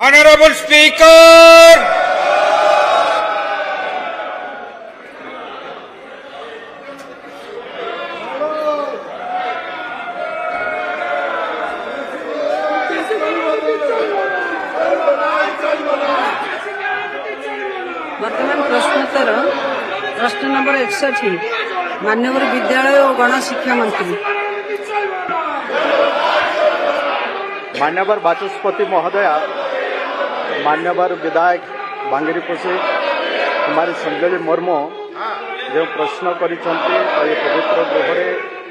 Honorable Speaker, वर्तमान प्रश्नोत्तर प्रश्न नंबर 61 मान्यवर विद्यालय और गणशिक्षा मंत्री। मान्यवर बाचस्पति महोदया, मान्यवर विधायक बांगीरीपोषी कुमारी संजली मुर्मू जो प्रश्न कर पवित्र गृह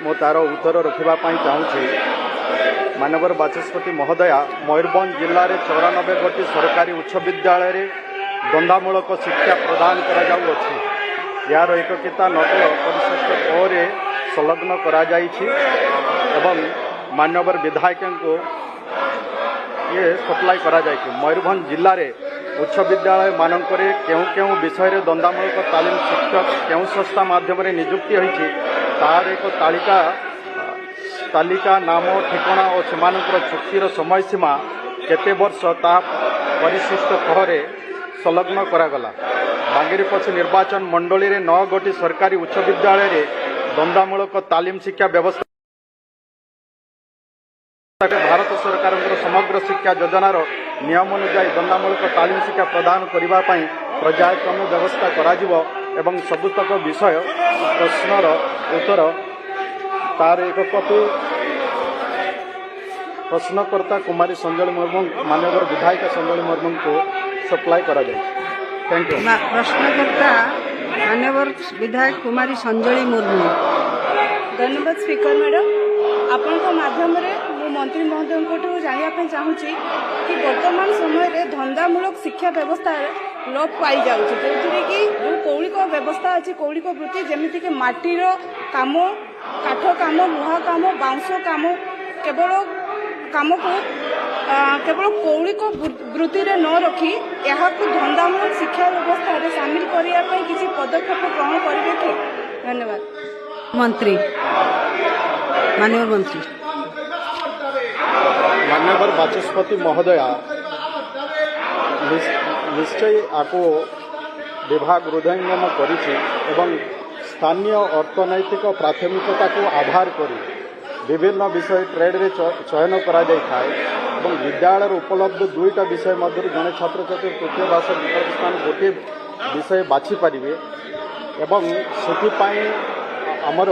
मो तार उत्तर रखापी चाहूँगी। मान्यवर बाचस्पति महोदया, मयूरभंज जिले में 94 गोटी सरकारी उच्च विद्यालय द्वंद्वामूलक शिक्षा प्रदान कराଯାଉଅଛି। यार एककिता नकल परिशिष्ट पर संलग्न करा जाइछि एवं मान्यवर विधायक को ये सप्लाई करा जाइछि। मयूरभंज जिले में उच्च विद्यालय मानकरे केउ विषय द्वंद्वामूलक तालीम शिक्षक केउ संस्था माध्यम नियुक्ति होइछि तार एक तालिका नाम ठिकाना और सेमानकर चुक्तिर समय सीमा केते वर्ष ता परिशिष्ट पर संलग्न करागला। बांगीरीपोषी निर्वाचन मंडली रे 9 गोटी सरकारी उच्च विद्यालय रे द्वंद्वामूलक तालीम शिक्षा व्यवस्था भारत सरकार समग्र शिक्षा योजनार नियम अनुसार द्वंद्वामूलक तालीम शिक्षा प्रदान करने पर्यायक्रम व्यवस्था करा एवं सबुतक विषय प्रश्नर उत्तर तार एक कपि प्रश्नकर्ता कुमारी संजली मुर्मू मान्यवर विधायक संजली मुर्मू को सप्लाई करा जाए। Thank you. प्रश्नकर्ता मान्यवर विधायक कुमारी संजली मुर्मू। धन्यवाद स्पीकर मैडम, आपण माध्यम मु मंत्री महोदय को जानापी चाहूँगी कि वर्तमान समय धंदामूलक शिक्षा व्यवस्था लोप पाई जाऊँगी जो कि जो कौलिक व्यवस्था अच्छी कौलिक वृत्ति जमीक माटीर काम काठ काम लुहा काम बाउंश काम केवल काम को केवल कौलिक वृत्ति न रखी यहाँ धंदामूलक शिक्षा व्यवस्था सामिल करने किसी पदक्षेप ग्रहण करेंगे कि? धन्यवाद। मंत्री मान्यवर मंत्री। मान्यवर बाचस्पति महोदया, निश्चय आपको विभाग हृदयंगम करिछि एवं स्थानीय अर्थनैतिक प्राथमिकता को आधार करी विभिन्न विषय ट्रेड रे चयन करा जाय थाए एवं विद्यालय उपलब्ध 2टा विषय मध्य जड़े छात्र छात्री तृतीय भाषा विकल्प स्थान गोटे विषय बाछि पारिबे एवं से आमर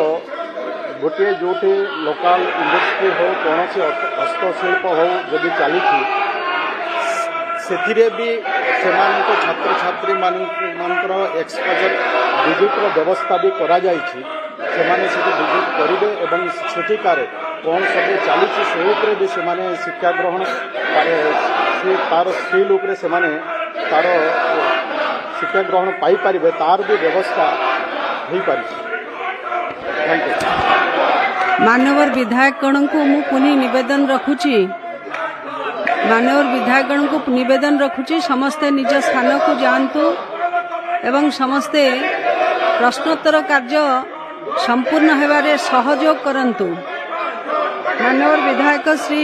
गोटे जो लोकल इंडस्ट्री हो कौन हस्तशिल्प हो जदि चली से भी छात्र छात्री मानकर एक्सपोजर विद्युतर व्यवस्था भी करा जाइछि। सेमाने सेठी विद्युत करेंगे एवं सेठिकार कौन सब चली से भी से शिक्षा ग्रहण तार स्किल उपरे से तार शिक्षा ग्रहण पाई पारिबे तार भी व्यवस्था हो पारि। Thank you. मान्यवर विधायकगण को मु पुनी निवेदन रखुची मान्यवर विधायकगण को निवेदन रखुची समस्ते निज स्थान को जातु एवं समस्ते प्रश्नोत्तर कार्य संपूर्ण हेबारे सहयोग करंतु। मान्यवर विधायक श्री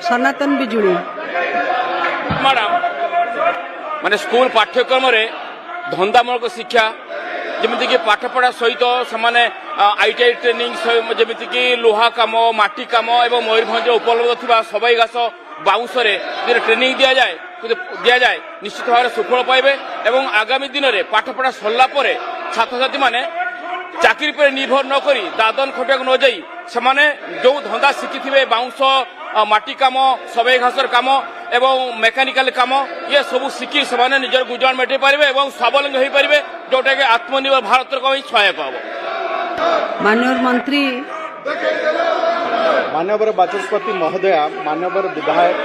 सनातन बिजुली। मैडम माने स्कूल पाठ्यक्रम रे धंदामूलक शिक्षा जमीक पाठपढ़ा सहित से आईटीआई ट्रेनिंग जमीक लुहा कम माटी कम एवं मयूरभंज उपलब्ध थी सबई घास बाउंश ट्रेनिंग दि जाए निश्चित भाव सुफल पाइबे एवं आगामी दिन में पाठपढ़ा सरला छात्र छात्री माने चाकरी पर निर्भर न करी दादन खटिया न जाई से जो धंदा शिखि बाउंश माटी कम सबई घासर कम एवं मेकानिकल कम ये सब शिखि से निजर गुजरान मेटे पारे और स्वावलंबी हो पारे जोटा कि आत्मनिर्भर भारत को सहायक हम। मान्यवर मंत्री। मान्यवर बाचस्पति महोदया, मान्यवर विधायक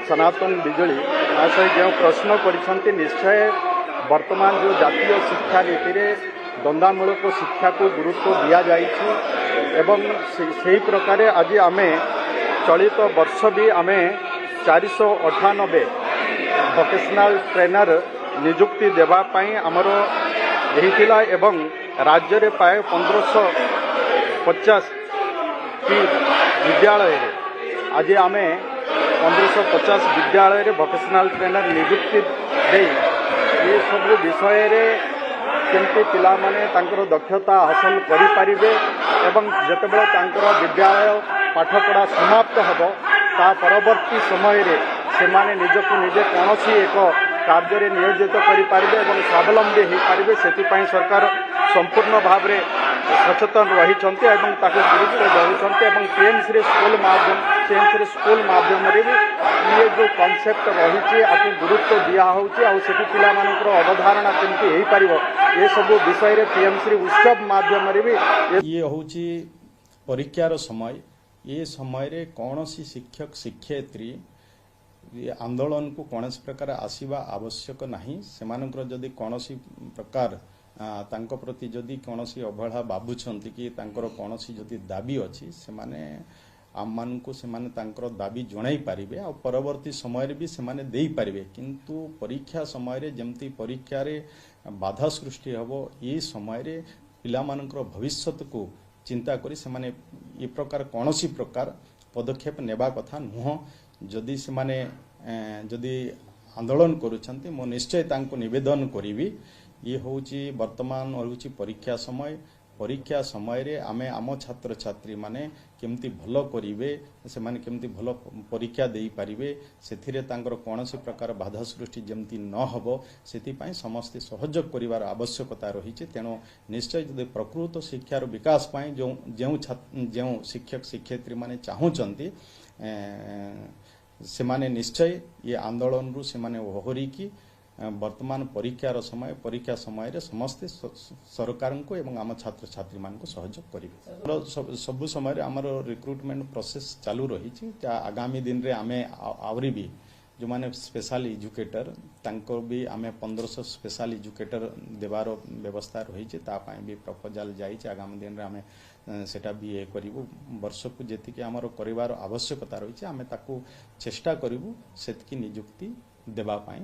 सनातन बिजुली आशय जो प्रश्न कर निश्चय वर्तमान जो जातीय शिक्षा नीति रे द्वंद्वामूलक शिक्षा को गुरुत्व दिया जाइछि एवं से प्रकार आज आमे चलित वर्ष भी आमे 498 वोकेशनल ट्रेनर नियुक्ति देवाई आमर यही एवं राज्य रे प्राय 1550 विद्यालय आज आमे 1550 विद्यालय भोकेशनाल ट्रेनर नियुक्ति दे ये सब विषय केमती पिला माने तांकर दक्षता हासिल करिपारिबे एवं जेतेबेले तांकर विद्यालय पाठपढ़ा समाप्त हब ता परवर्ती समय रे सेमाने निजको निजे कौनसी एक कार्य नियोजित करिपारिबे एवं स्वावलंबी हो पारिबे सेतिपई सरकार संपूर्ण भाव में सचेतन रही गुरुत्व दौरान एवं पीएमसी स्कूल माध्यम भी ये जो कॉन्सेप्ट रही आपको गुरुत्व दिखाई पिला अवधारणा केमती हो पार ये सब विषय पीएमसी उत्सव माध्यम भी ये हूँ परीक्षार समय ये समय रे कौन सी शिक्षक शिक्षयित्री आंदोलन को कौन प्रकार आसवा आवश्यक नहीं सेमानकर जदि कौन प्रकार तांको प्रति जदि कौन अवहेला भावुंट कि कौन जदि दाबी अच्छी से आम मान को दाबी जन पारे आ परवर्ती समय भी से दे पारे किंतु परीक्षा समय जमती परीक्षा रे बाधा सृष्टि हम ये समय रे पिला मानकर भविष्यत को चिंता करी से ये प्रकार कौन प्रकार पदक्षेप नेबा कथा नुह जदि से जदि आंदोलन करुछंती मो निश्चय तांको निवेदन करी ये हूँ वर्तमान हूँ परीक्षा समय रे आमे आम छात्र छात्री माने केमती भल करिवे से माने केमती भल परीक्षा दे पारिबे सेथिरे तांकर कौनसी प्रकार बाधा सृष्टि जमती न हबो सेतिपई समस्ते सहयोग करिवार आवश्यकता रही तेणु निश्चय जदि प्रकृत शिक्षार विकास पाई जो शिक्षक शिक्षयित्री माने चाहूचंती से माने निश्चय ये आंदोलन रु से माने ओहरी की वर्तमान परीक्षा समय रे समस्ते सरकार को एवं आम छात्र छात्री मान को सहयोग करेंगे सब समय आमर रिक्रुटमेंट प्रोसेस चालू रही आगामी दिन रे आमे आवरी भी जो माने स्पेशल एजुकेटर तांको भी आमे 1500 स्पेशल एजुकेटर देवार व्यवस्था रही भी प्रपोजाल जाइए आगामी दिन रे आमे सेटा भी ये करिवु वर्ष को जेतिके आमर करिवार आवश्यकता रही आमे ताकू चेष्टा करिवु सेतकी नियुक्ति देबा पाई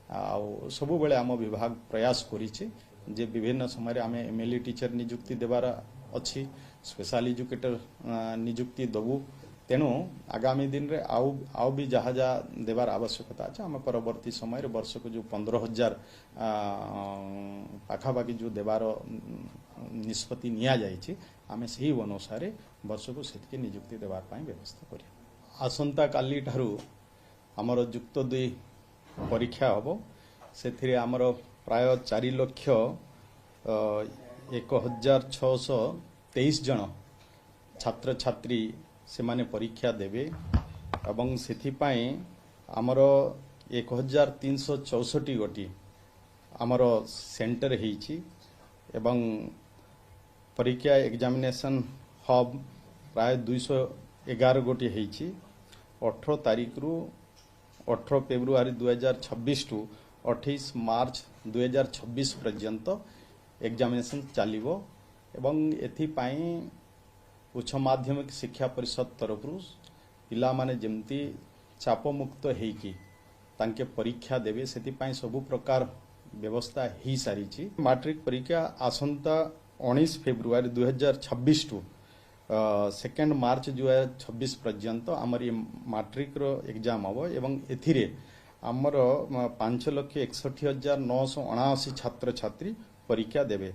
आउ सबु बेले आम विभाग प्रयास करिछि जे विभिन्न समय आम एमएलए टीचर नियुक्ति देवार अच्छी स्पेशल एजुकेटर नियुक्ति दबु तेणु आगामी दिन रे आउ भी जहाँ जहाँ देवार आवश्यकता अच्छे आम परवर्ती समय रे वर्ष को जो 15,000 पाखापाखि जो देवार निष्पत्ति निया जाइछि आमे सही अनुसार वर्ष को सेतके नियुक्ति देवार पाई व्यवस्था करिया आसंता काली ठारू आमर युक्त 2 परीक्षा हम से आमर प्राय 4,16,23 जन छात्र छात्री से माने परीक्षा देवे एवं सेथिपाई आमर 1,364 गोटी आमर सेंटर होईची एवं परीक्षा एग्जामिनेशन हब प्राय 211 गोटी होईची 18 तारीख रु 18 फेब्रुआरी 2026 टू 28 मार्च 2026 पर्यंत एग्जामिनेशन चलिबो एवं एथिपाई उच्च माध्यमिक शिक्षा परिषद तरफ पिला माने जेमती चाप मुक्त हेकी तांके परीक्षा देवे सेथिपाई सबु प्रकार व्यवस्था ही सारी मैट्रिक परीक्षा आसंता 19 फेब्रुआरी 2026 टू 2 मार्च 2026 पर्यंत आमर ये मैट्रिक रो एग्जाम हम एवं एथिरे आमर 5,61,979 छात्र छात्री परीक्षा देवे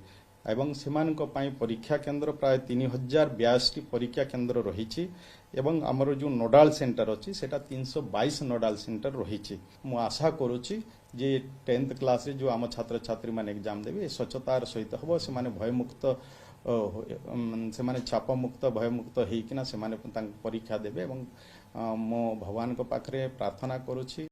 एवं सेमानक पई परीक्षा केंद्र प्राय 3,082 परीक्षा केंद्र रही एवं आमर जो नोडाल सेंटर अच्छी सेटा 322 नोडाल सेंटर रही मु आशा करुच्ची जे 10th क्लास रे जो आम छात्र छात्री मान एग्जाम देवे स्वच्छतार सहित हम से भयमुक्त से माने चाप मुक्त भयमुक्त होइकिना से माने परीक्षा देवे एवं मो भगवान को पाखरे प्रार्थना करुछि।